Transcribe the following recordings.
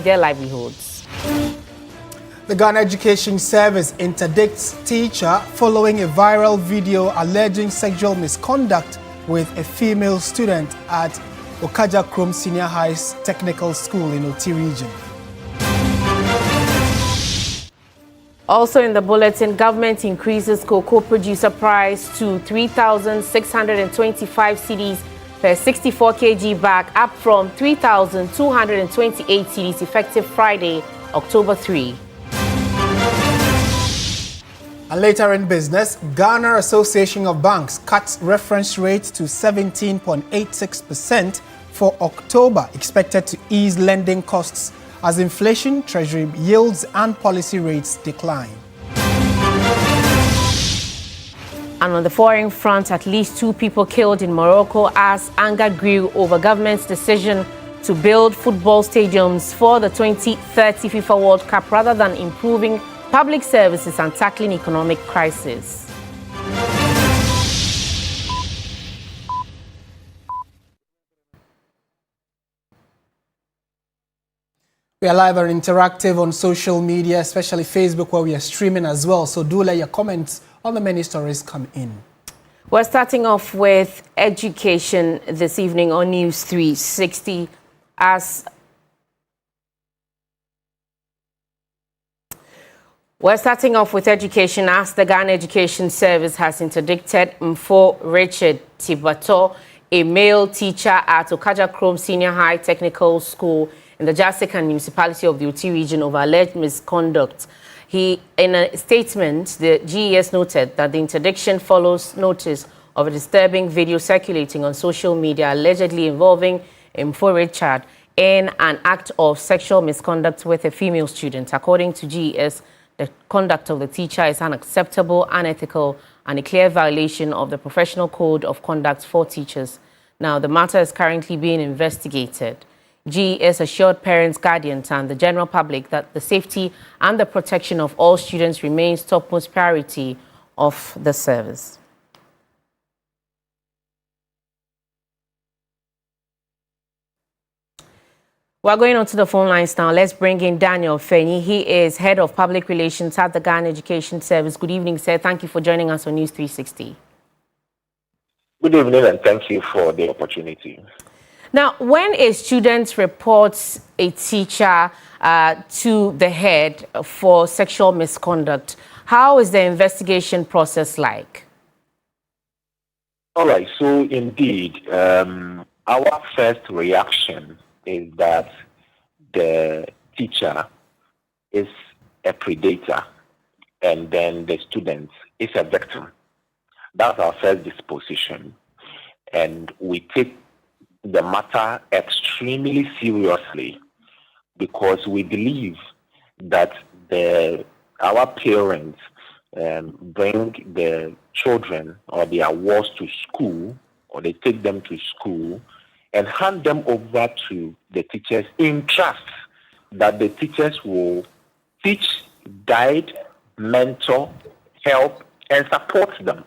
their livelihoods. The Ghana Education Service interdicts teacher following a viral video alleging sexual misconduct with a female student at Okajakrom Senior High Technical School in Oti region. Also in the bulletin, government increases cocoa producer price to 3,625 cedis per 64 kg bag, up from 3,228 cedis effective Friday, October 3. And later in business, Ghana Association of Banks cuts reference rate to 17.86% for October, expected to ease lending costs as inflation, treasury yields and policy rates decline. And on the foreign front, at least 2 people killed in Morocco as anger grew over government's decision to build football stadiums for the 2030 FIFA World Cup rather than improving public services and tackling economic crisis. We are live and interactive on social media, especially Facebook, where we are streaming as well. So do let your comments on the many stories come in. We're starting off with education this evening on News 360 We're starting off with education as the Ghana Education Service has interdicted Mfo Richard Tibato, a male teacher at Okajakrom Senior High Technical School in the Jasikan municipality of the Oti region, over alleged misconduct. In a statement, the GES noted that the interdiction follows notice of a disturbing video circulating on social media allegedly involving Mfo Richard in an act of sexual misconduct with a female student. According to GES, the conduct of the teacher is unacceptable, unethical, and a clear violation of the Professional Code of Conduct for Teachers. Now, the matter is currently being investigated. GES assured parents, guardians, and the general public that the safety and the protection of all students remains topmost priority of the service. We're going on to the phone lines now. Let's bring in Daniel Fenyi. He is Head of Public Relations at the Ghana Education Service. Good evening, sir. Thank you for joining us on News 360. Good evening, and thank you for the opportunity. Now, when a student reports a teacher to the head for sexual misconduct, how is the investigation process like? All right, so indeed, our first reaction is that the teacher is a predator and then the student is a victim. That's our first disposition. And we take the matter extremely seriously because we believe that our parents bring the children or their wards to school, or they take them to school and hand them over to the teachers in trust that the teachers will teach, guide, mentor, help, and support them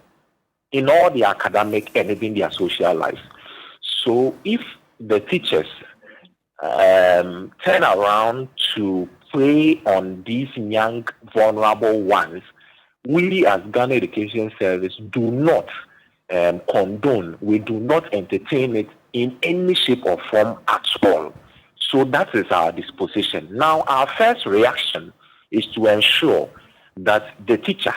in all their academic and even their social life. So if the teachers turn around to prey on these young, vulnerable ones, we as Ghana Education Service do not condone, we do not entertain it in any shape or form at all. So that is our disposition. Now, our first reaction is to ensure that the teacher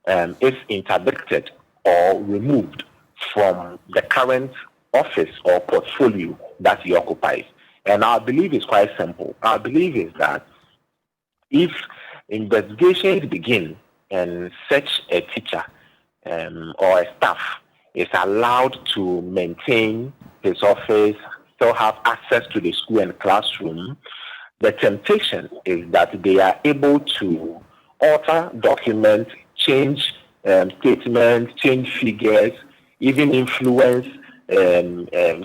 is interdicted or removed from the current office or portfolio that he occupies. And our belief is quite simple. Our belief is that if investigations begin and such a teacher or a staff is allowed to maintain his office, still have access to the school and classroom, the temptation is that they are able to alter documents, change statements, change figures, even influence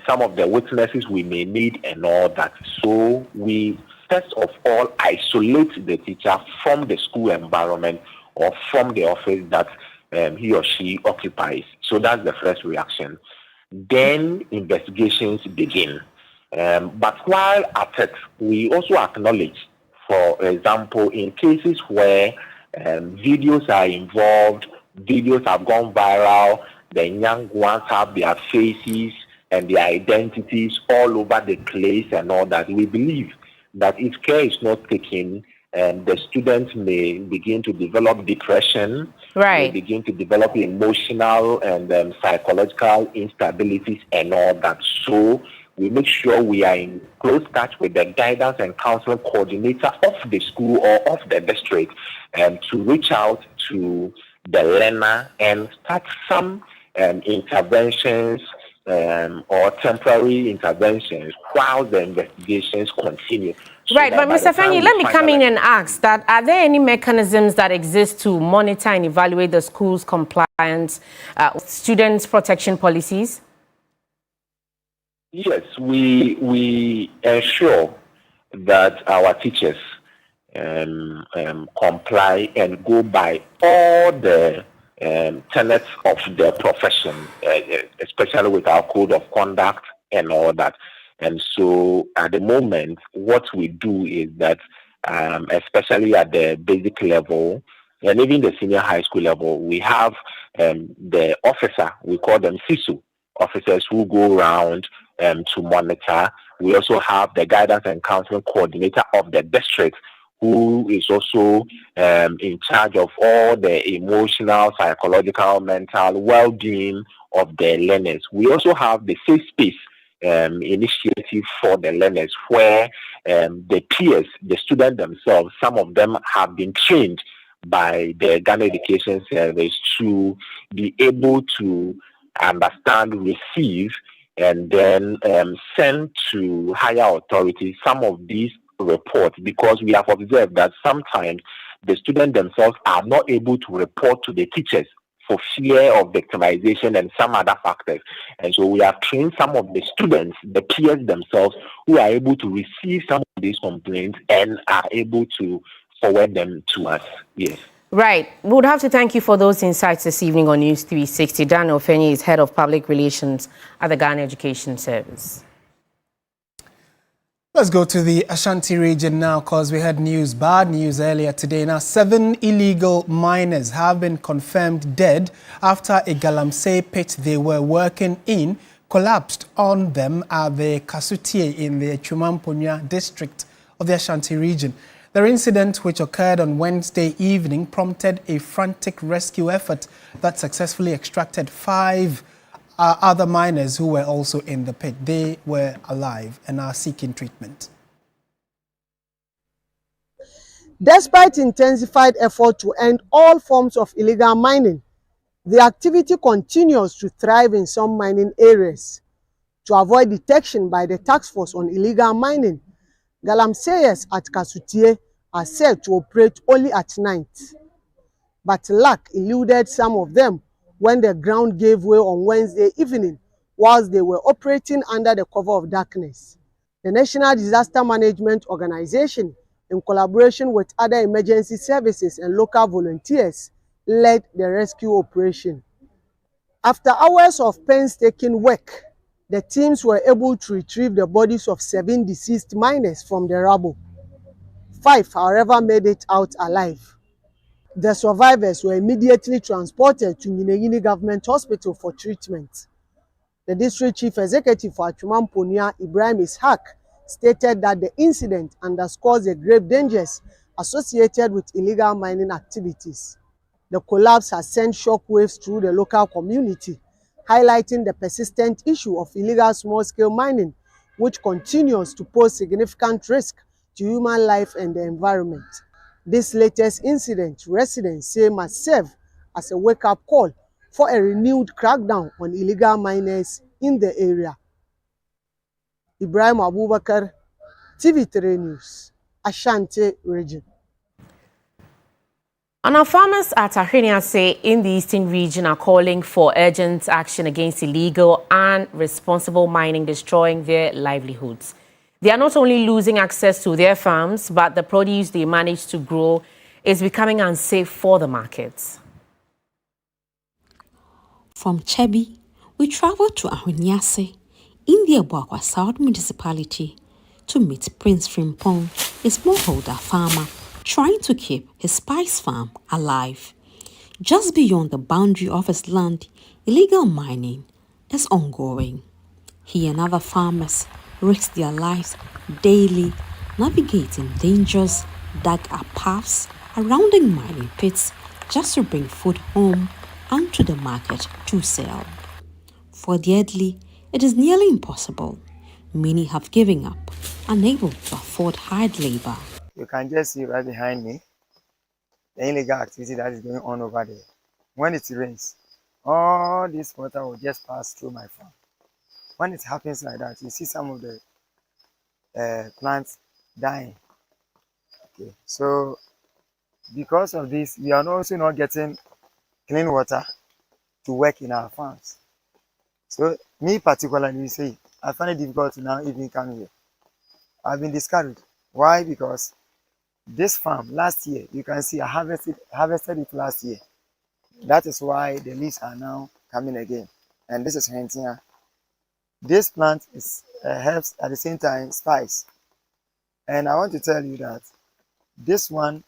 some of the witnesses we may need and all that. So we first of all isolate the teacher from the school environment or from the office that he or she occupies. So that's the first reaction. Then investigations begin. But while at it, we also acknowledge, for example, in cases where videos are involved, videos have gone viral, the young ones have their faces and their identities all over the place and all that, we believe that if care is not taken, the students may begin to develop depression, may begin to develop emotional and psychological instabilities and all that. So we make sure we are in close touch with the guidance and counseling coordinator of the school or of the district to reach out to the learner and start some interventions or temporary interventions while the investigations continue. Right, but Mr. Fenyi, let me come in and ask that, are there any mechanisms that exist to monitor and evaluate the school's compliance with students' protection policies? Yes, we ensure that our teachers comply and go by all the tenets of their profession, especially with our code of conduct and all that. And so at the moment, what we do is that, especially at the basic level and even the senior high school level, we have the officer, we call them CISO officers, who go around to monitor. We also have the guidance and counseling coordinator of the district, who is also in charge of all the emotional, psychological, mental well-being of the learners. We also have the safe space initiative for the learners, where the peers, the students themselves, some of them have been trained by the Ghana Education Service to be able to understand, receive, and then send to higher authorities some of these reports, because we have observed that sometimes the students themselves are not able to report to the teachers for fear of victimization and some other factors. And so we have trained some of the students, the peers themselves, who are able to receive some of these complaints and are able to forward them to us. Yes. Right. We would have to thank you for those insights this evening on News 360. Daniel Fenyi is Head of Public Relations at the Ghana Education Service. Let's go to the Ashanti region now, because we had bad news earlier today. Now, 7 illegal miners have been confirmed dead after a galamsey pit they were working in collapsed on them at the Kasutie in the Chumamponya district of the Ashanti region. The incident, which occurred on Wednesday evening, prompted a frantic rescue effort that successfully extracted 5 other miners who were also in the pit. They were alive and are seeking treatment. Despite intensified effort to end all forms of illegal mining, the activity continues to thrive in some mining areas. To avoid detection by the task force on illegal mining, galamseyers at Kasutie are said to operate only at night. But luck eluded some of them when the ground gave way on Wednesday evening whilst they were operating under the cover of darkness. The National Disaster Management Organization, in collaboration with other emergency services and local volunteers, led the rescue operation. After hours of painstaking work, the teams were able to retrieve the bodies of 7 deceased miners from the rubble. 5, however, made it out alive. The survivors were immediately transported to Nyineyini Government Hospital for treatment. The District Chief Executive for Chumamponya, Ibrahim Ishaq, stated that the incident underscores the grave dangers associated with illegal mining activities. The collapse has sent shockwaves through the local community, highlighting the persistent issue of illegal small-scale mining, which continues to pose significant risk to human life and the environment. This latest incident, residents say, must serve as a wake-up call for a renewed crackdown on illegal miners in the area. Ibrahim Abubakar, TV3 News, Ashanti region. And our farmers at Ahweniase in the eastern region are calling for urgent action against illegal and responsible mining destroying their livelihoods. They are not only losing access to their farms, but the produce they manage to grow is becoming unsafe for the markets. From Chebi, we travel to Ahweniase in the Abuakwa South Municipality to meet Prince Frimpong, a smallholder farmer trying to keep his spice farm alive. Just beyond the boundary of his land, illegal mining is ongoing. He and other farmers risk their lives daily, navigating dangerous, dug-up paths, surrounding mining pits just to bring food home and to the market to sell. For the elderly, it is nearly impossible. Many have given up, unable to afford hard labor. You can just see right behind me the illegal activity that is going on over there. When it rains, all this water will just pass through my farm. When it happens like that, you see some of the plants dying. Okay, so because of this, we are also not getting clean water to work in our farms. So me particularly, say, I find it difficult to now even come here. I've been discouraged. Why? Because this farm last year, you can see I harvested it last year. That is why the leaves are now coming again. And this is hentia. This plant is helps at the same time spice. And I want to tell you that this one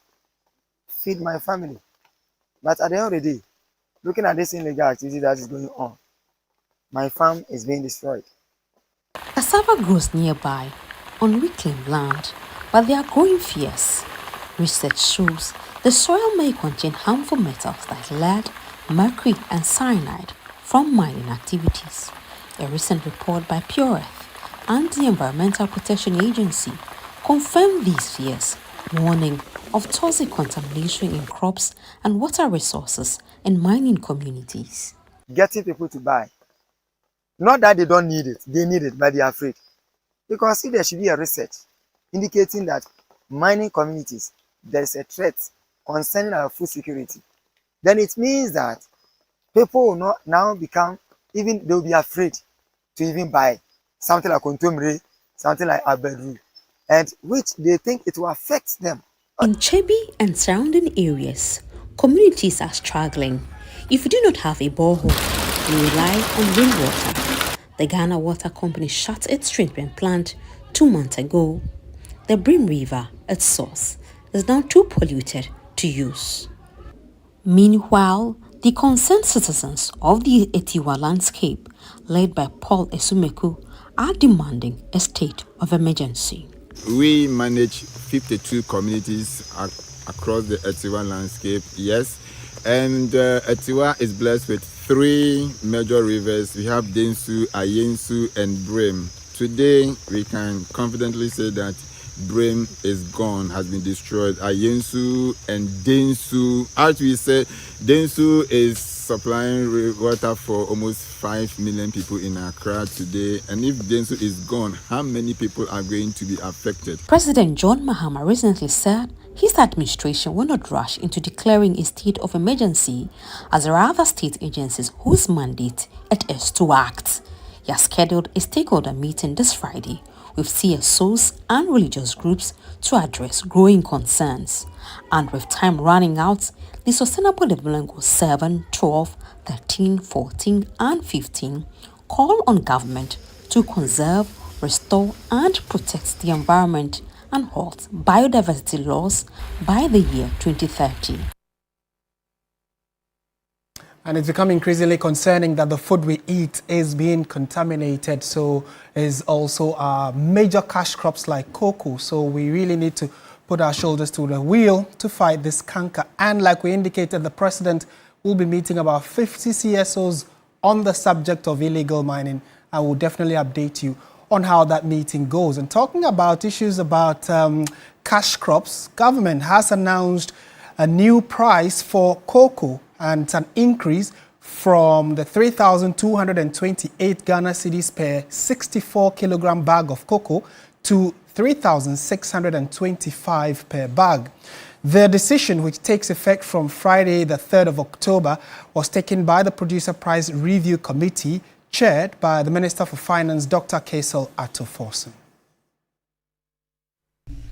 feed my family. But at the end of the day, looking at this illegal activity that is going on, my farm is being destroyed. Cassava grows nearby on reclaimed land, but they are growing fierce. Research shows the soil may contain harmful metals like lead, mercury, and cyanide from mining activities. A recent report by Pure Earth and the Environmental Protection Agency confirmed these fears, warning of toxic contamination in crops and water resources in mining communities. Getting people to buy. Not that they don't need it, they need it, but they are afraid. Because if there should be a research indicating that mining communities, there is a threat concerning our food security, then it means that people will not now become, even they'll be afraid to even buy something like contumely, something like abedu, and which they think it will affect them. In Chebi and surrounding areas, communities are struggling. If you do not have a borehole, you rely on rainwater. The Ghana Water Company shut its treatment plant 2 months ago. The Brim River, its source, is now too polluted to use. Meanwhile, the concerned citizens of the Etiwa landscape, led by Paul Esumeku, are demanding a state of emergency. We manage 52 communities across the Etiwa landscape, yes. And Etiwa is blessed with 3 major rivers. We have Densu, Ayensu, and Brim. Today, we can confidently say that Brim is gone, has been destroyed. Ayensu and Densu, as we say, Densu is supplying water for almost 5 million people in Accra today. And if Densu is gone, how many people are going to be affected? President John Mahama recently said his administration will not rush into declaring a state of emergency, as there are other state agencies whose mandate it is to act. He has scheduled a stakeholder meeting this Friday with CSOs and religious groups to address growing concerns. And with time running out, the Sustainable Development Goals 7, 12, 13, 14, and 15 call on government to conserve, restore, and protect the environment and halt biodiversity loss by the year 2030. And it's becoming increasingly concerning that the food we eat is being contaminated. So is also major cash crops like cocoa. So we really need to put our shoulders to the wheel to fight this canker. And like we indicated, the president will be meeting about 50 CSOs on the subject of illegal mining. I will definitely update you on how that meeting goes. And talking about issues about cash crops, government has announced a new price for cocoa, and it's an increase from the 3,228 Ghana cedis per 64 kilogram bag of cocoa to 3,625 per bag. The decision, which takes effect from Friday, the 3rd of October, was taken by the Producer Price Review Committee, chaired by the Minister for Finance, Dr. Kaisel Atto-Forson.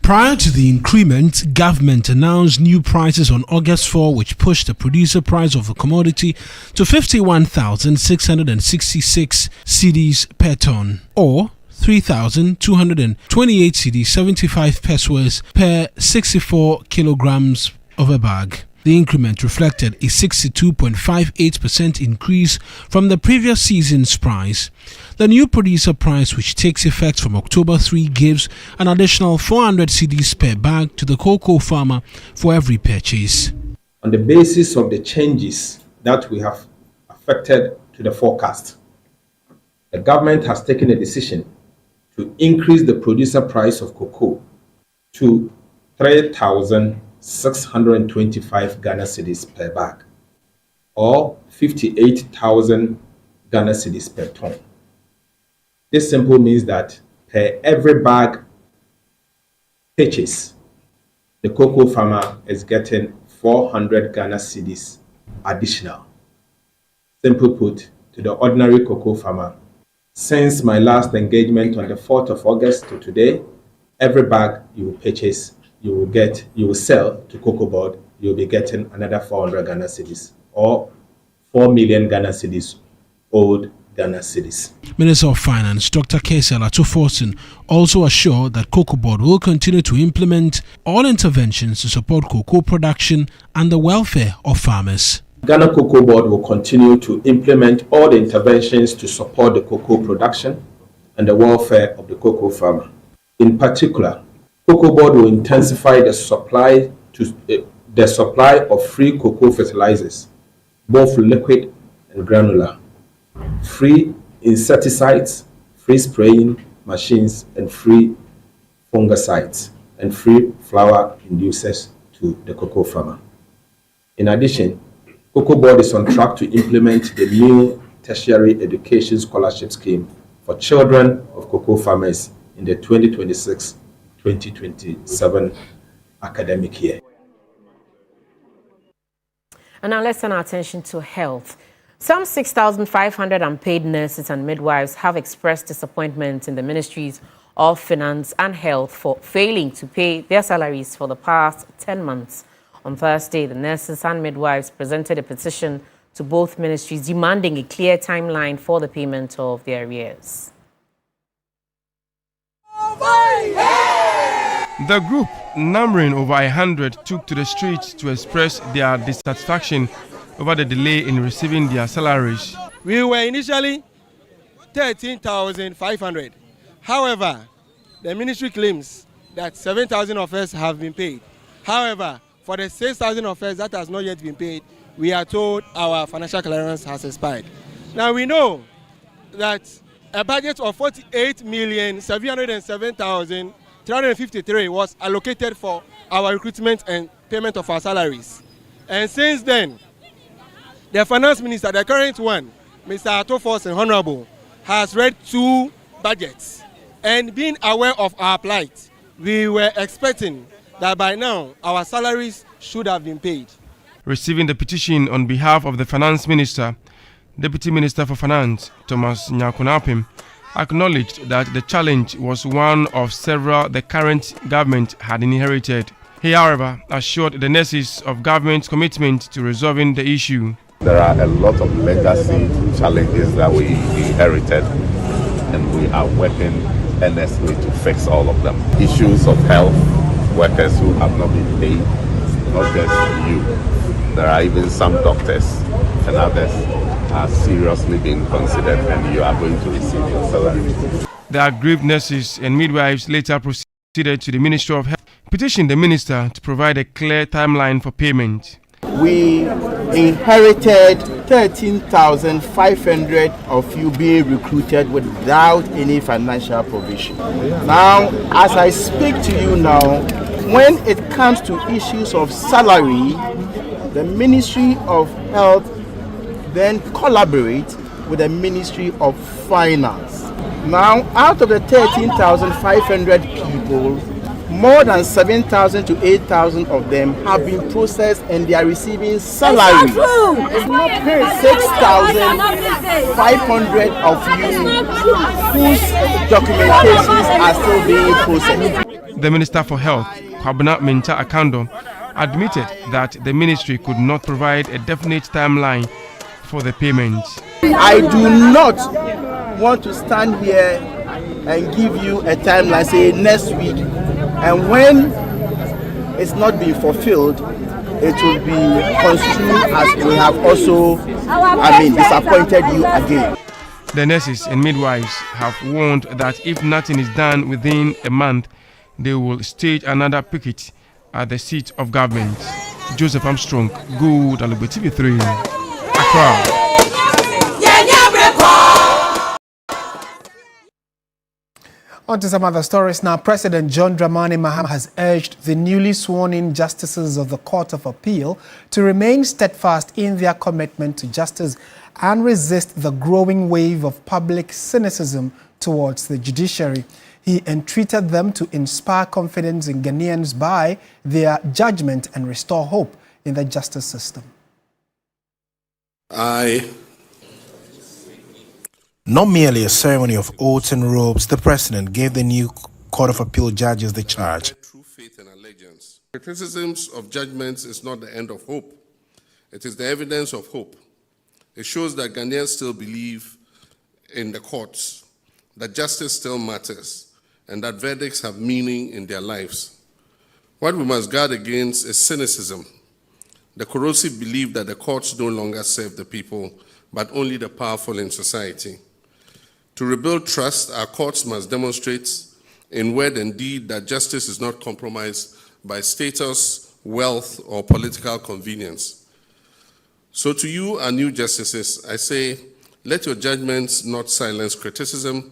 Prior to the increment, government announced new prices on August 4, which pushed the producer price of the commodity to 51,666 cedis per ton, or 3,228 cedis 75 pesos per 64 kilograms of a bag. The increment reflected a 62.58% increase from the previous season's price. The new producer price, which takes effect from October 3, gives an additional 400 cedis per bag to the cocoa farmer for every purchase. On the basis of the changes that we have affected to the forecast, the government has taken a decision to increase the producer price of cocoa to 3,625 Ghana cedis per bag, or 58,000 Ghana cedis per ton. This simply means that per every bag purchase, the cocoa farmer is getting 400 Ghana cedis additional. Simply put, to the ordinary cocoa farmer, since my last engagement on the 4th of August to today, every bag you will purchase, you will sell to Cocoa Board, you'll be getting another 400 Ghana cedis, or 4 million Ghana cedis, old Ghana cedis. Minister of Finance Dr. Kesela Tuforsen also assured that Cocoa Board will continue to implement all interventions to support cocoa production and the welfare of farmers. Ghana Cocoa Board will continue to implement all the interventions to support the cocoa production and the welfare of the cocoa farmer. In particular, Cocoa Board will intensify the supply of free cocoa fertilizers, both liquid and granular, free insecticides, free spraying machines, and free fungicides, and free flower inducers to the cocoa farmer. In addition, Cocoa Board is on track to implement the new tertiary education scholarship scheme for children of cocoa farmers in the 2026-2027 academic year. And now let's turn our attention to health. Some 6,500 unpaid nurses and midwives have expressed disappointment in the Ministries of Finance and Health for failing to pay their salaries for the past 10 months. On Thursday, the nurses and midwives presented a petition to both ministries demanding a clear timeline for the payment of their arrears. The group, numbering over 100, took to the streets to express their dissatisfaction over the delay in receiving their salaries. We were initially 13,500. However, the ministry claims that 7,000 of us have been paid. However, for the 6,000 of us that has not yet been paid, we are told our financial clearance has expired. Now we know that a budget of 48,707,353 was allocated for our recruitment and payment of our salaries. And since then, the finance minister, the current one, Mr. Atofos and Honorable, has read 2 budgets. And being aware of our plight, we were expecting that by now our salaries should have been paid. Receiving the petition on behalf of the Finance Minister, Deputy Minister for Finance, Thomas Nyakunapim, acknowledged that the challenge was one of several the current government had inherited. He, however, assured the nurses of government's commitment to resolving the issue. There are a lot of legacy challenges that we inherited, and we are working earnestly to fix all of them. Issues of health, workers who have not been paid, not just you. There are even some doctors and others are seriously being considered, and you are going to receive your salary. The aggrieved nurses and midwives later proceeded to the Ministry of Health, petitioned the minister to provide a clear timeline for payment. We inherited 13,500 of you being recruited without any financial provision. Now, as I speak to you now, when it comes to issues of salary, the Ministry of Health then collaborate with the Ministry of Finance. Now, out of the 13,500 people, more than 7,000 to 8,000 of them have been processed and they are receiving salary. It's not true. 6,500 of you whose documentations are still being processed. The Minister for Health, Kwabena Mensah Akando, admitted that the ministry could not provide a definite timeline for the payment. I do not want to stand here and give you a timeline, say next week, and when it's not being fulfilled, it will be construed as we have also, disappointed you again. The nurses and midwives have warned that if nothing is done within a month, they will stage another picket at the seat of government. Joseph Armstrong, Good Alugbe TV3, Accra. On to some other stories now. President John Dramani Mahama has urged the newly sworn-in justices of the Court of Appeal to remain steadfast in their commitment to justice and resist the growing wave of public cynicism towards the judiciary. He entreated them to inspire confidence in Ghanaians by their judgment and restore hope in the justice system. Not merely a ceremony of oaths and robes, the president gave the new Court of Appeal judges the charge. True faith and allegiance. Criticisms of judgments is not the end of hope. It is the evidence of hope. It shows that Ghanaians still believe in the courts, that justice still matters, and that verdicts have meaning in their lives. What we must guard against is cynicism, the corrosive belief that the courts no longer serve the people, but only the powerful in society. To rebuild trust, our courts must demonstrate in word and deed that justice is not compromised by status, wealth, or political convenience. So to you, our new justices, I say, let your judgments not silence criticism,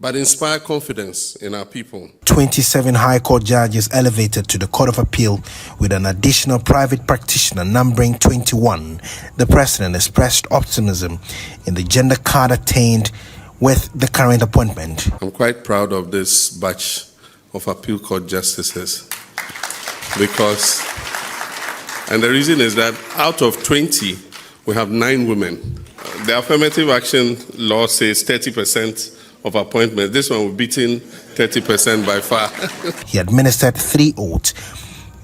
but inspire confidence in our people. 27 High Court judges elevated to the Court of Appeal with an additional private practitioner numbering 21. The president expressed optimism in the gender card attained with the current appointment. I'm quite proud of this batch of appeal court justices because, and the reason is that out of 20, we have 9 women. The affirmative action law says 30% of appointments. This one will be beating 30% by far. He administered 3 oaths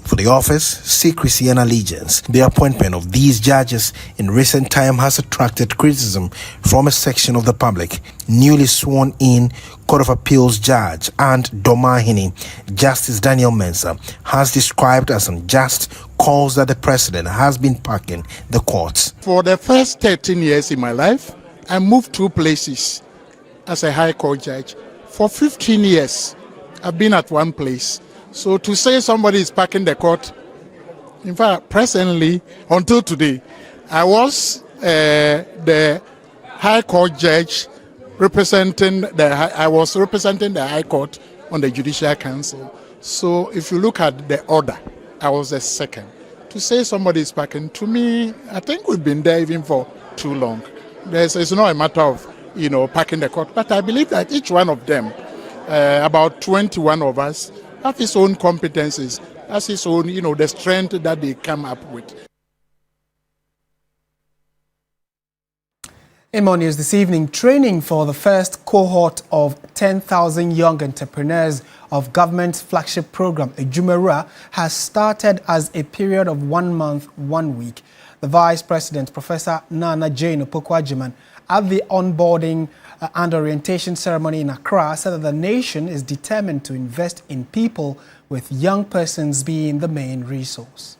for the office, secrecy and allegiance. The appointment of these judges in recent time has attracted criticism from a section of the public. Newly sworn in Court of Appeals judge and Domahini, Justice Daniel Fenyi, has described as unjust calls that the president has been packing the courts. For the first 13 years in my life, I moved 2 places as a High Court judge. For 15 years, I've been at one place. So to say somebody is packing the court, in fact, presently, until today, I was the High Court judge representing the High Court on the Judiciary Council. So if you look at the order, I was the second. To say somebody is packing, to me, I think we've been there even for too long. It's not a matter of, packing the court, but I believe that each one of them, about 21 of us, have his own competencies, has his own, the strength that they come up with. In more news this evening, training for the first cohort of 10,000 young entrepreneurs of government's flagship program, Ejumera, has started as a period of 1 month, 1 week. The Vice President, Professor Nana Jane Opoku-Agyeman, at the onboarding and orientation ceremony in Accra, said that the nation is determined to invest in people, with young persons being the main resource.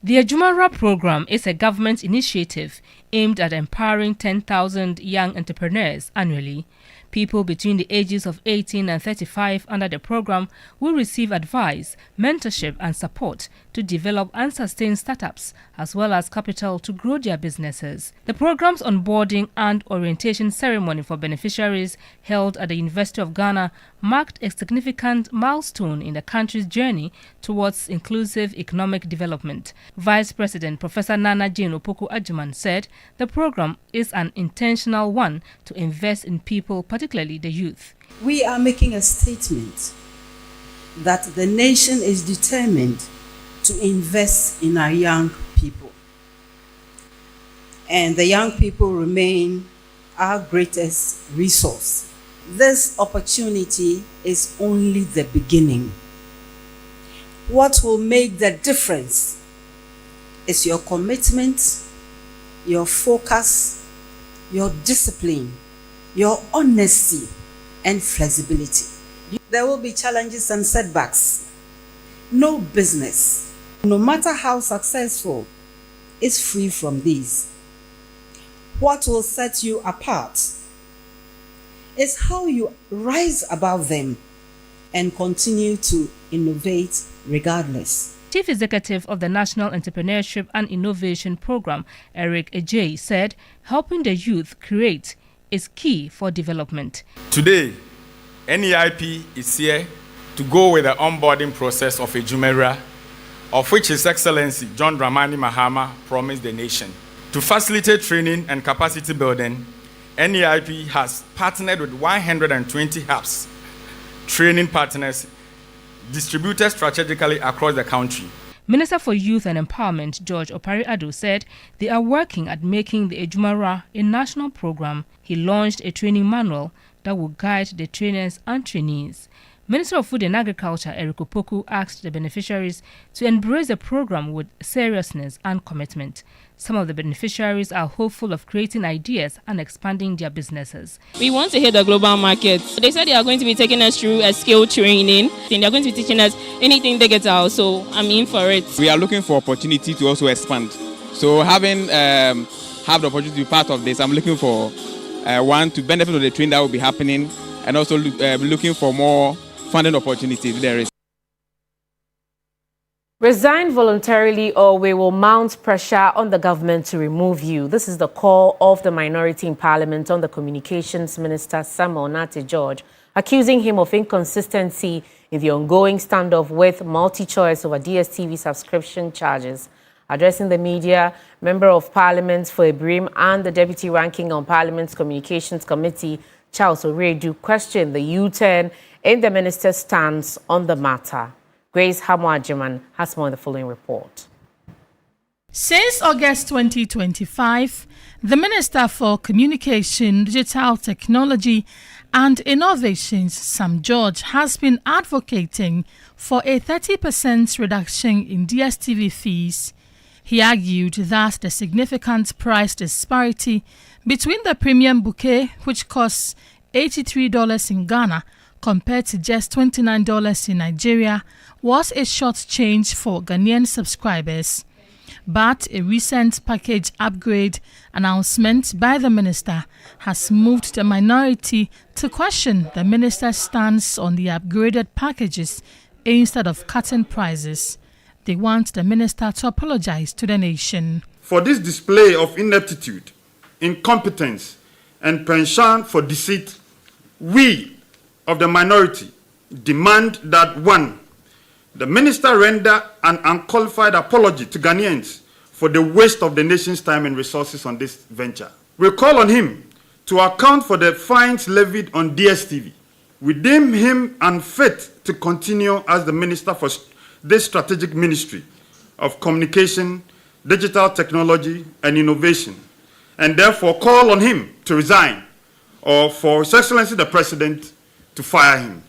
The Ejumera program is a government initiative aimed at empowering 10,000 young entrepreneurs annually. People between the ages of 18 and 35 under the program will receive advice, mentorship and support to develop and sustain startups, as well as capital to grow their businesses. The program's onboarding and orientation ceremony for beneficiaries held at the University of Ghana marked a significant milestone in the country's journey towards inclusive economic development. Vice President Professor Nana Jane Opoku-Agyeman said the program is an intentional one to invest in people, particularly the youth. We are making a statement that the nation is determined to invest in our young people. And the young people remain our greatest resource. This opportunity is only the beginning. What will make the difference is your commitment, your focus, your discipline, your honesty, and flexibility. There will be challenges and setbacks. No business, no matter how successful, is free from these. What will set you apart is how you rise above them and continue to innovate regardless. Chief Executive of the National Entrepreneurship and Innovation Program, Eric Ejay, said helping the youth create is key for development. Today, NEIP is here to go with the onboarding process of a Jumeirah, of which His Excellency John Dramani Mahama promised the nation. To facilitate training and capacity building, NEIP has partnered with 120 hubs, training partners distributed strategically across the country. Minister for Youth and Empowerment, George Opari-Addo, said they are working at making the Ejumara a national program. He launched a training manual that will guide the trainers and trainees. Minister of Food and Agriculture, Eric Opoku, asked the beneficiaries to embrace the program with seriousness and commitment. Some of the beneficiaries are hopeful of creating ideas and expanding their businesses. We want to hit the global market. They said they are going to be taking us through a skill training. They are going to be teaching us anything digital, so I'm in for it. We are looking for opportunity to also expand. So having have the opportunity to be part of this, I'm looking for one, to benefit from the training that will be happening, and also looking for more funding opportunities there is. Resign voluntarily or we will mount pressure on the government to remove you. This is the call of the minority in Parliament on the Communications Minister Samuel Nartey George, accusing him of inconsistency in the ongoing standoff with MultiChoice over DSTV subscription charges. Addressing the media, Member of Parliament for Ibrim and the Deputy Ranking on Parliament's Communications Committee, Charles Oredu, questioned the U-turn in the minister's stance on the matter. Grace Hamwa-Jiman has more in the following report. Since August 2025, the Minister for Communication, Digital Technology and Innovations, Sam George, has been advocating for a 30% reduction in DSTV fees. He argued that the significant price disparity between the premium bouquet, which costs $83 in Ghana, compared to just $29 in Nigeria, was a short change for Ghanaian subscribers. But a recent package upgrade announcement by the minister has moved the minority to question the minister's stance on the upgraded packages instead of cutting prices. They want the minister to apologize to the nation. For this display of ineptitude, incompetence, and penchant for deceit, we of the minority demand that 1. The minister render an unqualified apology to Ghanaians for the waste of the nation's time and resources on this venture. We call on him to account for the fines levied on DSTV. We deem him unfit to continue as the minister for this strategic ministry of communication, digital technology, and innovation, and therefore call on him to resign or for His Excellency the President to fire him.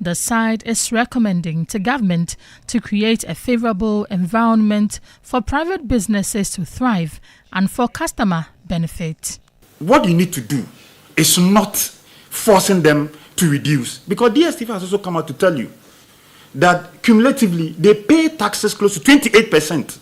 The side is recommending to government to create a favorable environment for private businesses to thrive and for customer benefit. What you need to do is not forcing them to reduce, because DSTV has also come out to tell you that cumulatively they pay taxes close to 28%.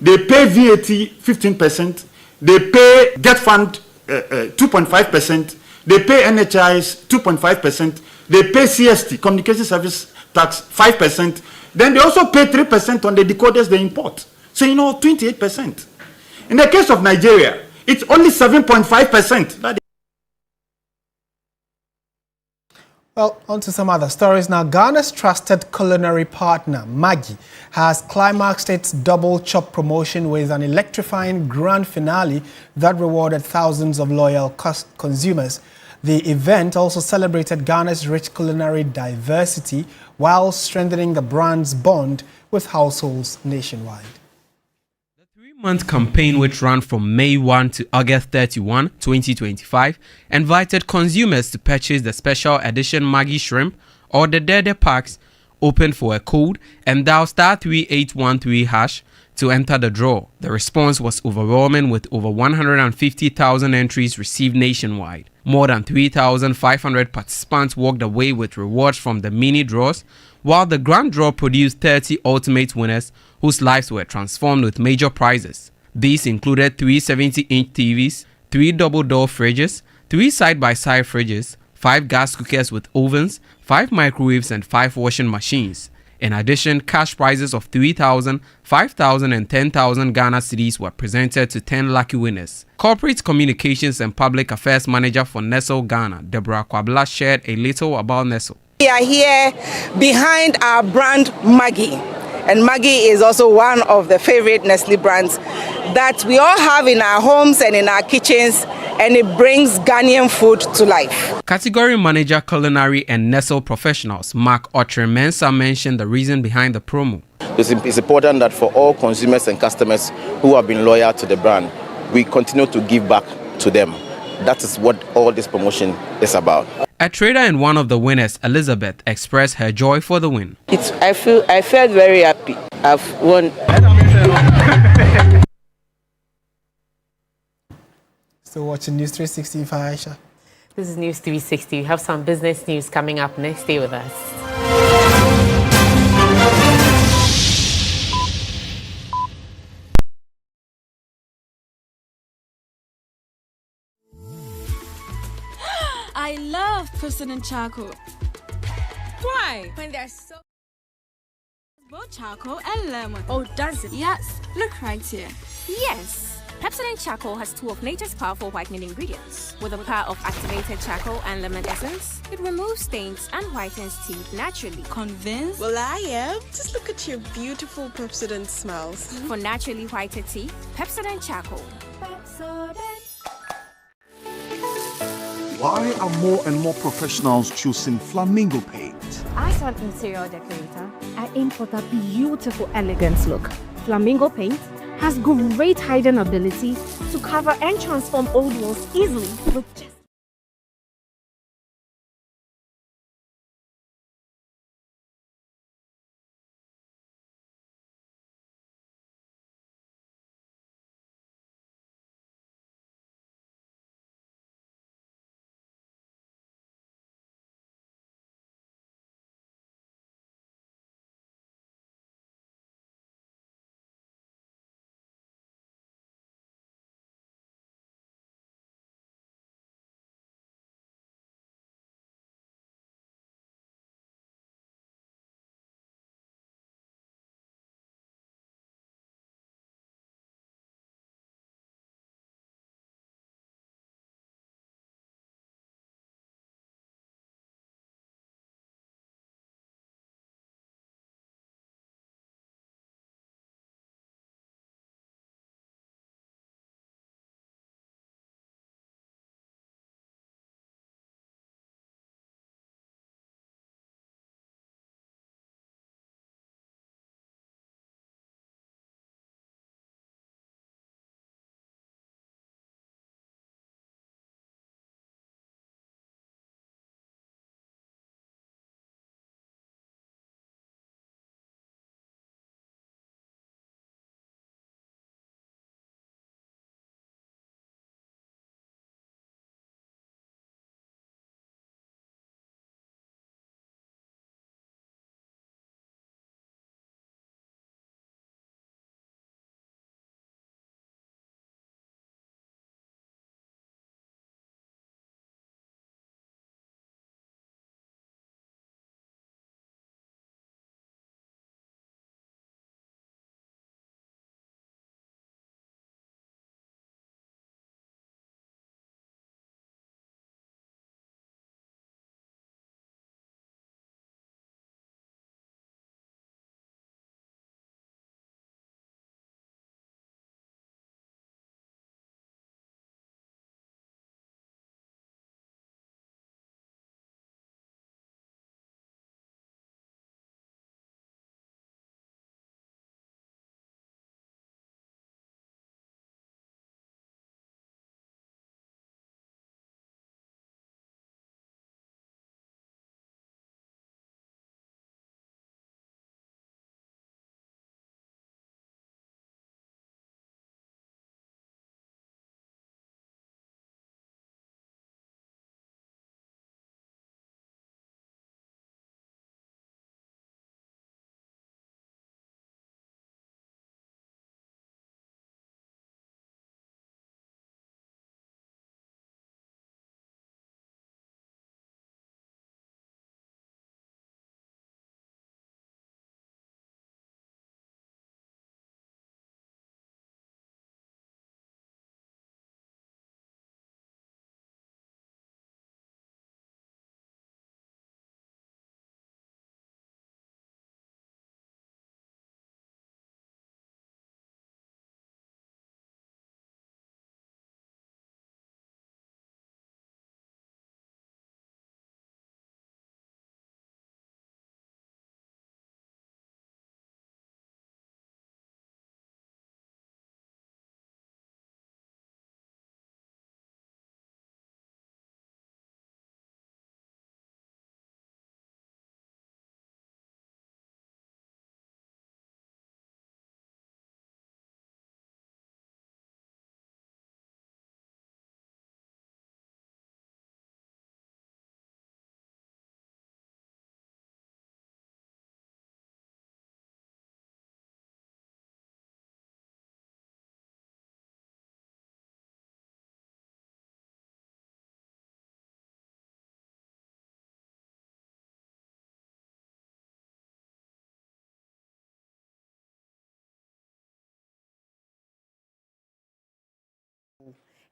They pay VAT 15%. They pay Get Fund 2.5%. They pay NHIS 2.5%. They pay CST, Communication Service Tax, 5%. Then they also pay 3% on the decoders they import. So, 28%. In the case of Nigeria, it's only 7.5%. Well, on to some other stories now. Ghana's trusted culinary partner, Maggi, has climaxed its double chop promotion with an electrifying grand finale that rewarded thousands of loyal consumers. The event also celebrated Ghana's rich culinary diversity while strengthening the brand's bond with households nationwide. The three-month campaign, which ran from May 1 to August 31, 2025, invited consumers to purchase the special edition Maggi shrimp or the Dartey packs, opened for a code and dial *3813# to enter the draw. The response was overwhelming, with over 150,000 entries received nationwide. More than 3,500 participants walked away with rewards from the mini draws, while the grand draw produced 30 ultimate winners whose lives were transformed with major prizes. These included 3 70-inch TVs, 3 double-door fridges, 3 side-by-side fridges, 5 gas cookers with ovens, 5 microwaves and 5 washing machines. In addition, cash prizes of 3,000, 5,000 and 10,000 Ghana cedis were presented to 10 lucky winners. Corporate Communications and Public Affairs Manager for Nestle Ghana, Deborah Kwabla, shared a little about Nestle. We are here behind our brand Maggi, and Maggi is also one of the favorite Nestle brands that we all have in our homes and in our kitchens, and it brings Ghanaian food to life. Category Manager Culinary and Nestle Professionals Mark Otremensa mentioned the reason behind the promo. It's important that for all consumers and customers who have been loyal to the brand, we continue to give back to them. That is what all this promotion is about. A trader and one of the winners, Elizabeth, expressed her joy for the win. I felt very happy. I've won. Still watching News 360, Aisha. This is News 360. We have some business news coming up next. Stay with us. I love President Charcoal. Why? When there's so both charcoal and lemon. Oh, does it? Yes. Look right here. Yes. Pepsodent Charcoal has 2 of nature's powerful whitening ingredients. With the power of activated charcoal and lemon essence, it removes stains and whitens teeth naturally. Convinced? Well, I am. Just look at your beautiful Pepsodent smiles. For naturally whiter teeth, Pepsodent Charcoal. Pepsodent. Why are more and more professionals choosing flamingo paint? As an interior decorator, I aim for that beautiful, elegant look. Flamingo paint has great hiding ability to cover and transform old walls easily with just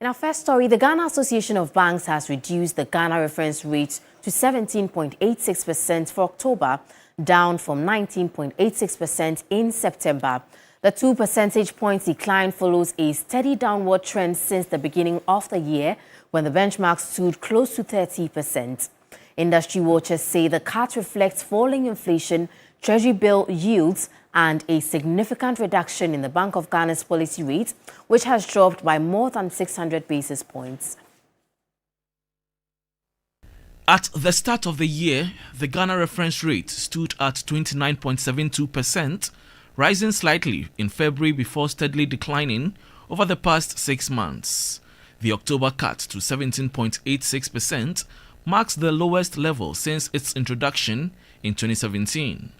In our first story, the Ghana Association of Banks has reduced the Ghana reference rate to 17.86% for October, down from 19.86% in September. The 2 percentage points decline follows a steady downward trend since the beginning of the year, when the benchmark stood close to 30%. Industry watchers say the cut reflects falling inflation, treasury bill yields, and a significant reduction in the Bank of Ghana's policy rate, which has dropped by more than 600 basis points. At the start of the year, the Ghana reference rate stood at 29.72%, rising slightly in February before steadily declining over the past 6 months. The October cut to 17.86% marks the lowest level since its introduction in 2017.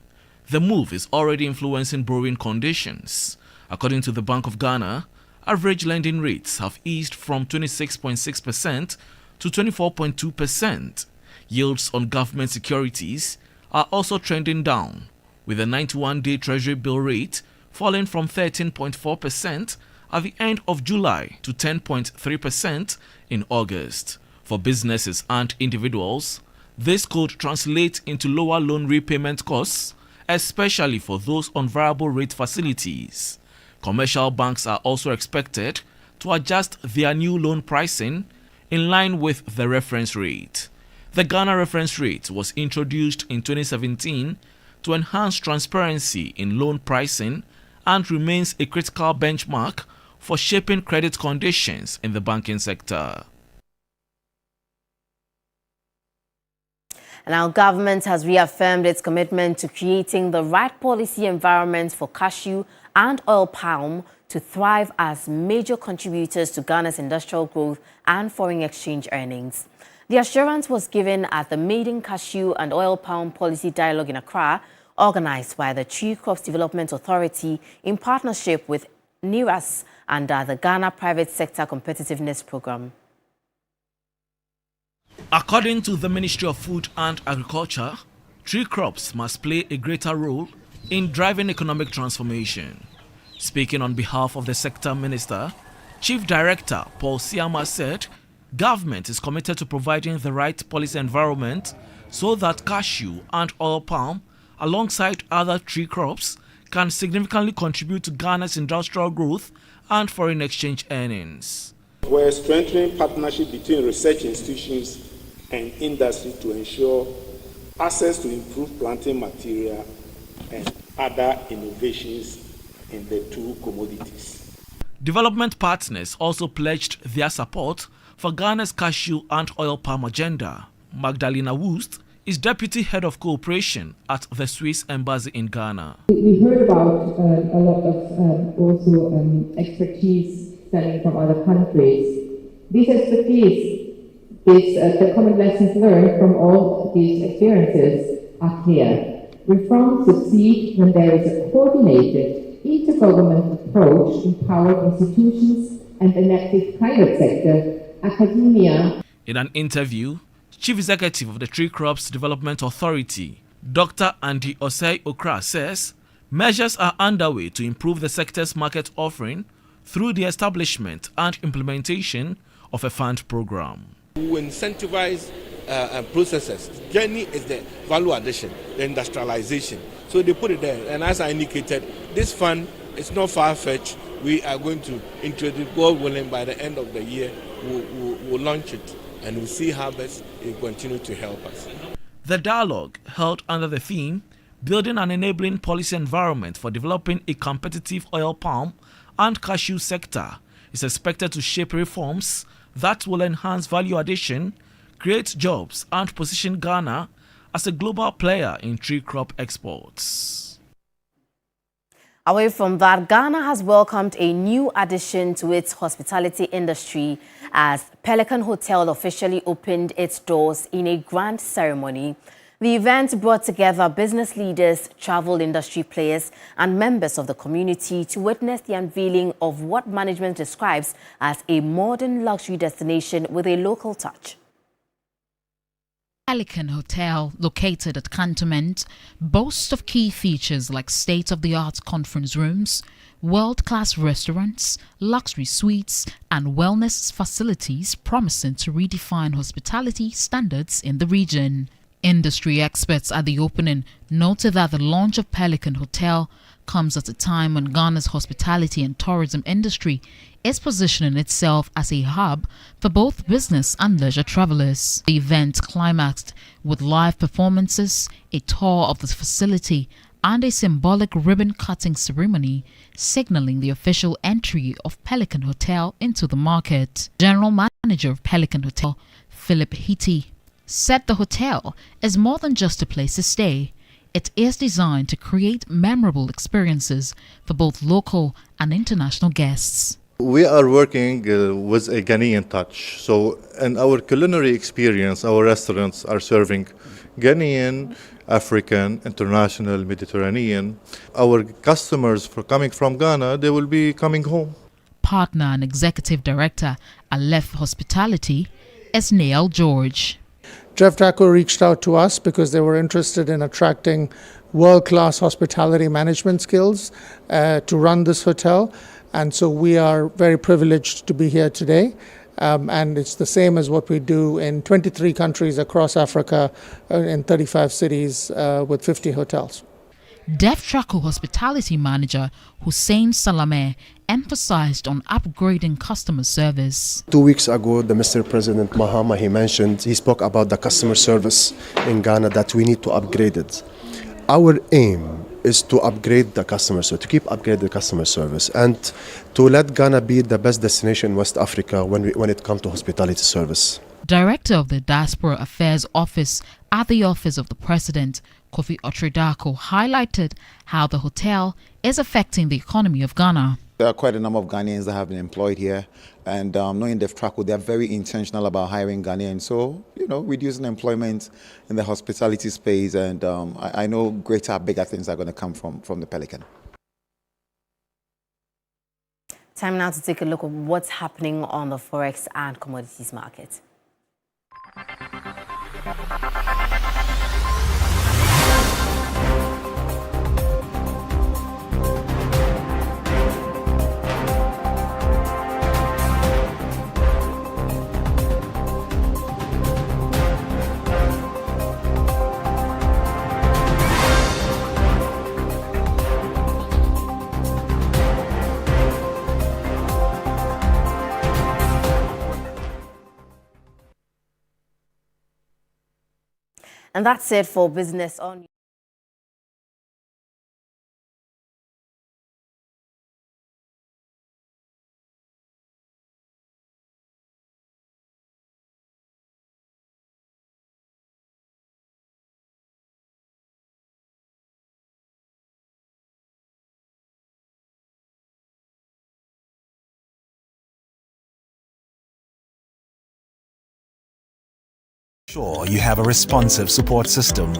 The move is already influencing borrowing conditions. According to the Bank of Ghana, average lending rates have eased from 26.6% to 24.2%. Yields on government securities are also trending down, with the 91-day Treasury bill rate falling from 13.4% at the end of July to 10.3% in August. For businesses and individuals, this could translate into lower loan repayment costs, especially for those on variable rate facilities. Commercial banks are also expected to adjust their new loan pricing in line with the reference rate. The Ghana reference rate was introduced in 2017 to enhance transparency in loan pricing and remains a critical benchmark for shaping credit conditions in the banking sector. And our government has reaffirmed its commitment to creating the right policy environment for cashew and oil palm to thrive as major contributors to Ghana's industrial growth and foreign exchange earnings. The assurance was given at the Maiden Cashew and Oil Palm Policy Dialogue in Accra, organized by the Tree Crops Development Authority in partnership with NIRAS under the Ghana Private Sector Competitiveness Program. According to the Ministry of Food and Agriculture, tree crops must play a greater role in driving economic transformation. Speaking on behalf of the sector minister, Chief Director Paul Siama said government is committed to providing the right policy environment so that cashew and oil palm, alongside other tree crops, can significantly contribute to Ghana's industrial growth and foreign exchange earnings. We're strengthening partnership between research institutions and industry to ensure access to improved planting material and other innovations in the two commodities. Development partners also pledged their support for Ghana's cashew and oil palm agenda. Magdalena Wust is Deputy Head of Cooperation at the Swiss Embassy in Ghana. We heard about a lot of expertise stemming from other countries. This expertise is the common lessons learned from all these experiences are clear. Reforms succeed when there is a coordinated, intergovernmental approach, empowered institutions, and an active private sector, academia. In an interview, Chief Executive of the Tree Crops Development Authority, Dr. Andy Osei Okra, says measures are underway to improve the sector's market offering through the establishment and implementation of a fund program. We incentivize processes. Journey is the value addition, the industrialization. So they put it there. And as I indicated, this fund is not far-fetched. We are going to introduce, God willing, by the end of the year, we'll launch it. And we'll see how best it will continue to help us. The dialogue, held under the theme, Building an Enabling Policy Environment for Developing a Competitive Oil Palm and Cashew Sector, is expected to shape reforms that will enhance value addition, create jobs, and position Ghana as a global player in tree crop exports. Away from that, Ghana has welcomed a new addition to its hospitality industry as Pelican Hotel officially opened its doors in a grand ceremony. The event brought together business leaders, travel industry players, and members of the community to witness the unveiling of what management describes as a modern luxury destination with a local touch. Pelican Hotel, located at Cantonment, boasts of key features like state-of-the-art conference rooms, world-class restaurants, luxury suites, and wellness facilities promising to redefine hospitality standards in the region. Industry experts at the opening noted that the launch of Pelican Hotel comes at a time when Ghana's hospitality and tourism industry is positioning itself as a hub for both business and leisure travelers. The event climaxed with live performances, a tour of the facility, and a symbolic ribbon-cutting ceremony signaling the official entry of Pelican Hotel into the market. General Manager of Pelican Hotel, Philip Hitti, said the hotel is more than just a place to stay. It is designed to create memorable experiences for both local and international guests. We are working with a Ghanaian touch. So in our culinary experience, our restaurants are serving Ghanaian, African, international, Mediterranean. Our customers coming from Ghana, they will be coming home. Partner and Executive Director at Left Hospitality is Neil George. Jeff Draco reached out to us because they were interested in attracting world-class hospitality management skills to run this hotel. And so we are very privileged to be here today. And it's the same as what we do in 23 countries across Africa, in 35 cities with 50 hotels. Def Draco Hospitality Manager Hussein Salameh emphasized on upgrading customer service. 2 weeks ago, the Mr. President Mahama, he spoke about the customer service in Ghana, that we need to upgrade it. Our aim is to upgrade the customer service, to keep upgrading the customer service, and to let Ghana be the best destination in West Africa when it comes to hospitality service. Director of the Diaspora Affairs Office at the Office of the President, Kofi Otredako, highlighted how the hotel is affecting the economy of Ghana. There are quite a number of Ghanaians that have been employed here, and knowing Def Draco, they are very intentional about hiring Ghanaians. So, reducing employment in the hospitality space, and I know bigger things are going to come from the Pelican. Time now to take a look at what's happening on the Forex and commodities market. And that's it for Business On. Sure, you have a responsive support system.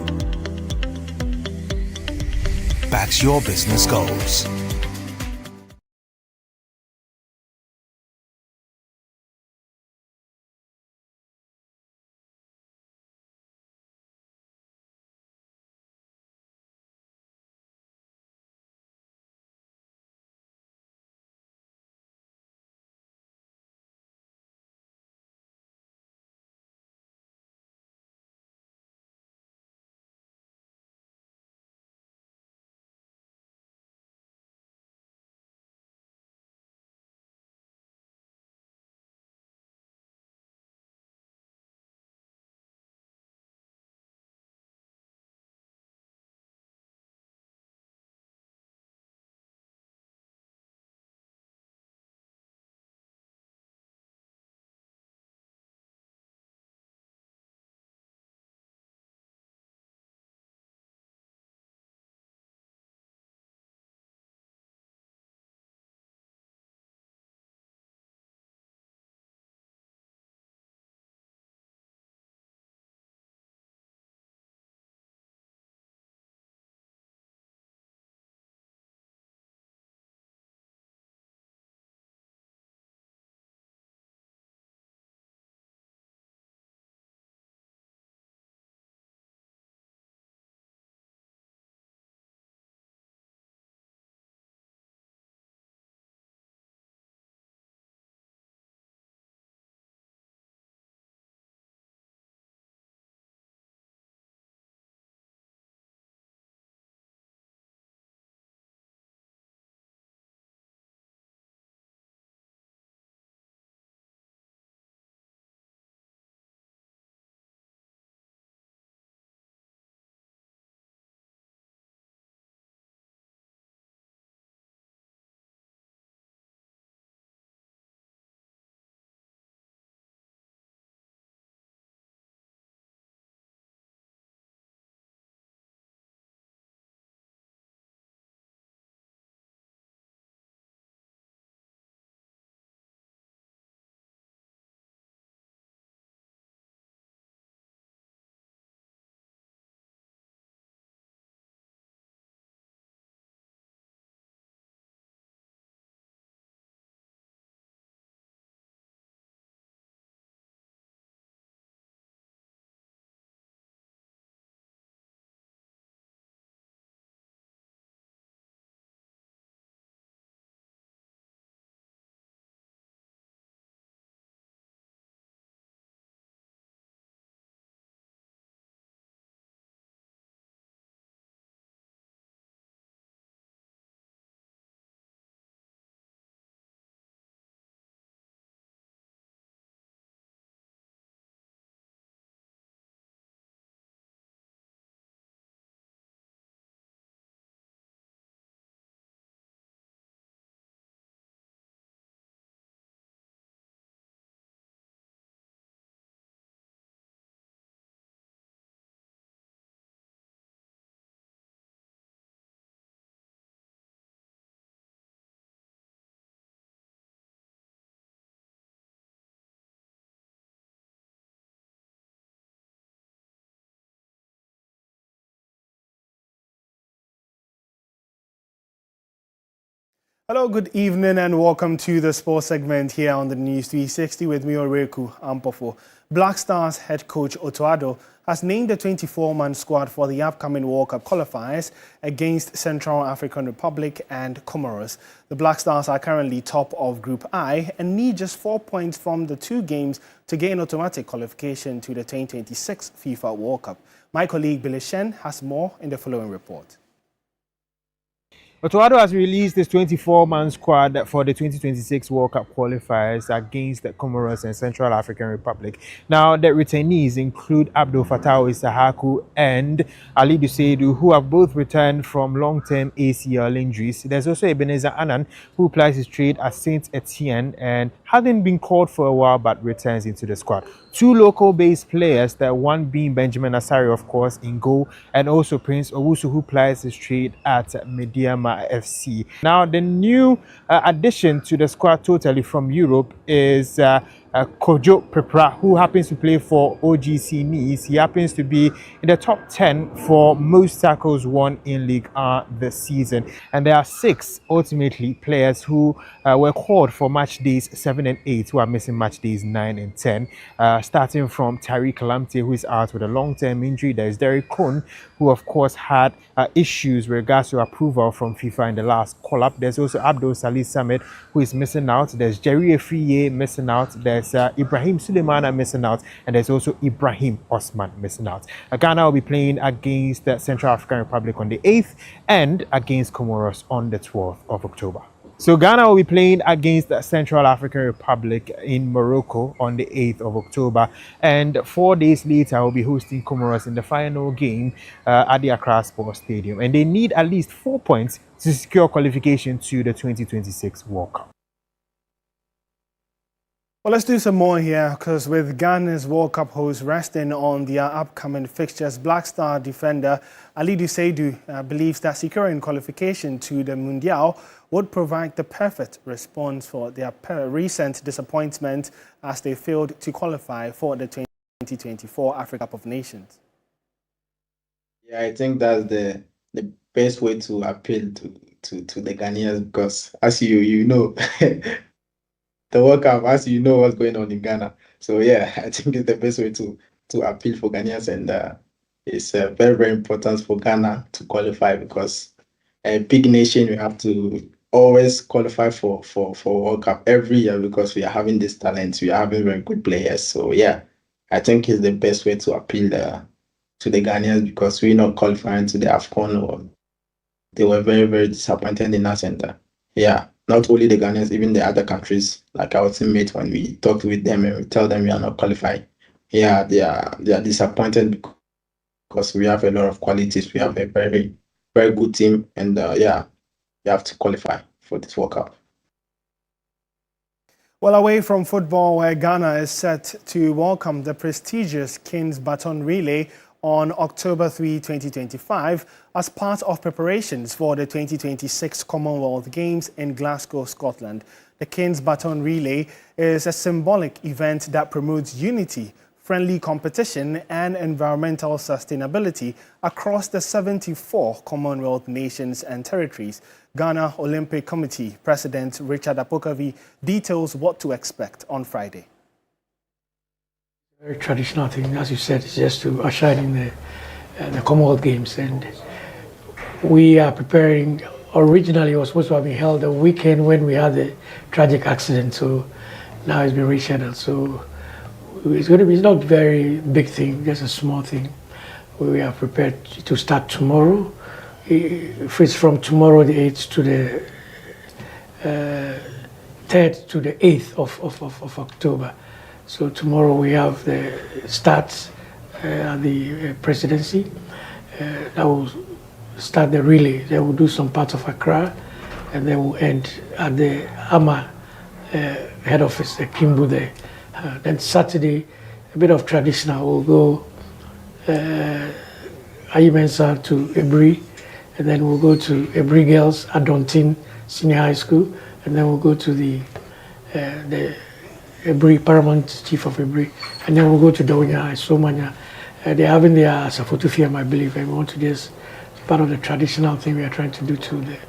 Backs your business goals. Hello, good evening and welcome to the sports segment here on the News 360 with me, Oreku Ampofo. Black Stars head coach Otoado has named the 24-man squad for the upcoming World Cup qualifiers against Central African Republic and Comoros. The Black Stars are currently top of Group I and need just 4 points from the 2 games to gain automatic qualification to the 2026 FIFA World Cup. My colleague Billy Shen has more in the following report. Otoado has released his 24-man squad for the 2026 World Cup qualifiers against the Comoros and Central African Republic. Now, the returnees include Abdul Fattah Isahaku and Aseidu Dartey, who have both returned from long-term ACL injuries. There's also Ebenezer Annan, who plies his trade at Saint Etienne and hadn't been called for a while but returns into the squad. 2 local-based players, the one being Benjamin Asari, of course, in goal, and also Prince Owusu, who plies his trade at Mediama FC. Now, the new addition to the squad totally from Europe is Kojo Prepra, who happens to play for OGC Nice. He happens to be in the top 10 for most tackles won in League R this season. And there are 6 ultimately players who were called for match days 7 and 8, who are missing match days 9 and 10. Starting from Tariq Lamptey, who is out with a long-term injury. There's Derek Cohn, who of course had issues with regards to approval from FIFA in the last call-up. There's also Abdul Salih Samed, who is missing out. There's Jerry Efriye missing out. There's Ibrahim Suleimana missing out, and there's also Ibrahim Osman missing out. Ghana will be playing against the Central African Republic on the 8th and against Comoros on the 12th of October. So Ghana will be playing against the Central African Republic in Morocco on the 8th of October, and 4 days later will be hosting Comoros in the final game at the Accra Sports Stadium, and they need at least 4 points to secure qualification to the 2026 World Cup. Well, let's do some more here, because with Ghana's World Cup hosts resting on their upcoming fixtures, Black Star defender Aseidu Dartey believes that securing qualification to the Mundial would provide the perfect response for their recent disappointment as they failed to qualify for the 2024 Africa Cup of Nations. Yeah, I think that's the best way to appeal to the Ghanaians, because as you know, the World Cup, as you know what's going on in Ghana. So yeah, I think it's the best way to appeal for Ghanaians, and it's very, very important for Ghana to qualify, because a big nation, we have to always qualify for World Cup every year, because we are having this talent, we are having very good players. So yeah, I think it's the best way to appeal to the Ghanaians, because we're not qualifying to the AFCON, or they were very, very disappointed in us, and yeah. Not only the Ghanaians, even the other countries, like our teammates, when we talk with them and we tell them we are not qualified, yeah, they are disappointed, because we have a lot of qualities. We have a very, very good team, and yeah, you have to qualify for this World Cup. Well, away from football, where Ghana is set to welcome the prestigious King's Baton Relay on October 3, 2025, as part of preparations for the 2026 Commonwealth Games in Glasgow, Scotland. The King's Baton Relay is a symbolic event that promotes unity, friendly competition, and environmental sustainability across the 74 Commonwealth nations and territories. Ghana Olympic Committee President Richard Apokavi details what to expect on Friday. Very traditional thing, as you said, is just to usher in the Commonwealth Games, and we are preparing. Originally, it was supposed to have been held the weekend when we had the tragic accident, so now it's been rescheduled. So it's going to be not a very big thing, just a small thing. We are prepared to start tomorrow. If it's from tomorrow the 8th to the 3rd to the 8th of October. So tomorrow we have the start at the presidency. That will start the relay. They will do some parts of Accra, and then we'll end at the AMA head office, the Kimbu there. Then Saturday, a bit of traditional. We'll go Ayimensa to Ebri, and then we'll go to Ebri Girls, Adontin Senior High School, and then we'll go to the Ebri, Paramount Chief of Ebri, and then we'll go to Dawinya High, Somanya. They're having their Safotu film, I believe, and we want to just, it's part of the traditional thing we are trying to do too there.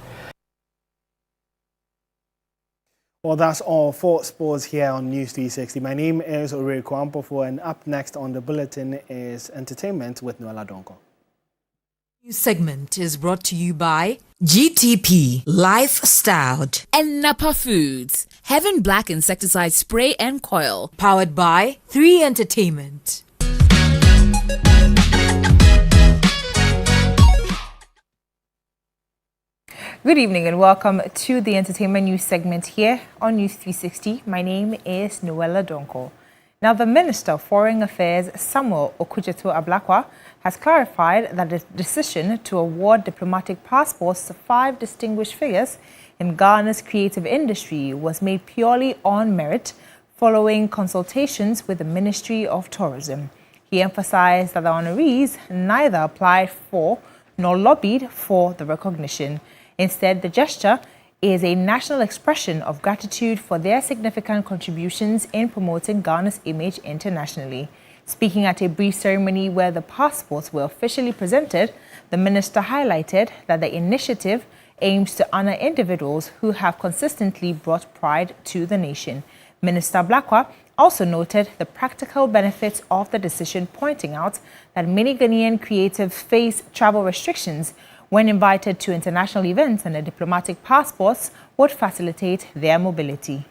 Well, that's all for sports here on News 360. My name is Ore Kwampofo, and up next on the bulletin is entertainment with Noella Donko. News segment is brought to you by GTP Lifestyle and Napa Foods, Heaven Black Insecticide Spray and Coil, powered by 3 Entertainment. Good evening and welcome to the entertainment news segment here on News 360. My name is Noella Donko. Now, the Minister of Foreign Affairs, Samuel Okudzeto-Ablakwa, has clarified that the decision to award diplomatic passports to 5 distinguished figures in Ghana's creative industry was made purely on merit following consultations with the Ministry of Tourism. He emphasized that the honorees neither applied for nor lobbied for the recognition. Instead, the gesture is a national expression of gratitude for their significant contributions in promoting Ghana's image internationally. Speaking at a brief ceremony where the passports were officially presented, the minister highlighted that the initiative aims to honor individuals who have consistently brought pride to the nation. Minister Ablakwa also noted the practical benefits of the decision, pointing out that many Ghanaian creatives face travel restrictions when invited to international events, and the diplomatic passports would facilitate their mobility.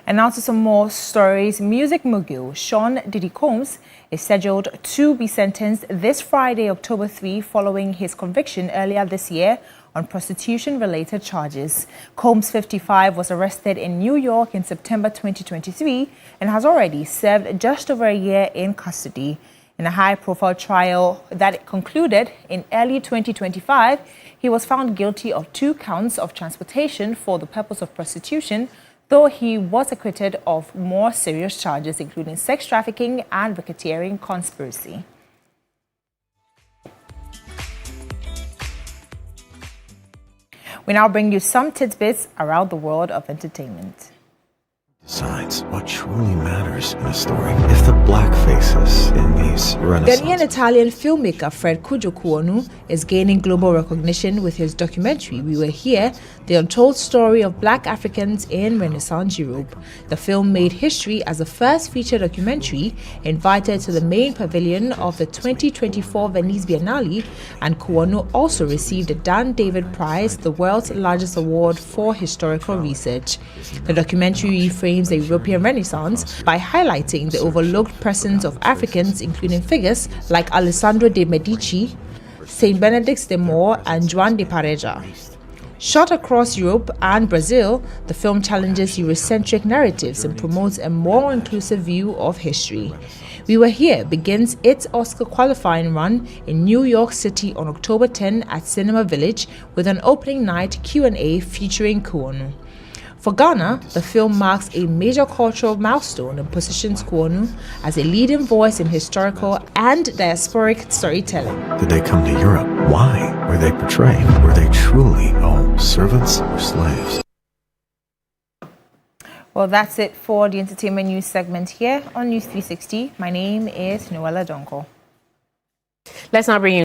And now to some more stories. Music mogul Sean Diddy Combs is scheduled to be sentenced this Friday, October 3, following his conviction earlier this year on prostitution-related charges. Combs, 55, was arrested in New York in September 2023 and has already served just over a year in custody. In a high-profile trial that concluded in early 2025, he was found guilty of 2 counts of transportation for the purpose of prostitution, though he was acquitted of more serious charges, including sex trafficking and racketeering conspiracy. We now bring you some tidbits around the world of entertainment. Decides what truly matters in a story. If the black faces in these Renaissance. Ghanaian-Italian filmmaker Fred Kujo Kuonu is gaining global recognition with his documentary We Were Here, the untold story of black Africans in Renaissance Europe. The film made history as the first feature documentary invited to the main pavilion of the 2024 Venice Biennale, and Kuonu also received the Dan David Prize, the world's largest award for historical research. The documentary reframes the European Renaissance by highlighting the overlooked presence of Africans, including figures like Alessandro de' Medici, Saint Benedict de Moor, and Juan de Pareja. Shot across Europe and Brazil, the film challenges Eurocentric narratives and promotes a more inclusive view of history. We Were Here begins its Oscar qualifying run in New York City on October 10 at Cinema Village with an opening night Q&A featuring Kuonu. For Ghana, the film marks a major cultural milestone and positions Kuonu as a leading voice in historical and diasporic storytelling. Did they come to Europe? Why were they portrayed? Were they truly all servants or slaves? Well, that's it for the entertainment news segment here on News 360. My name is Noella Donko. Let's now bring you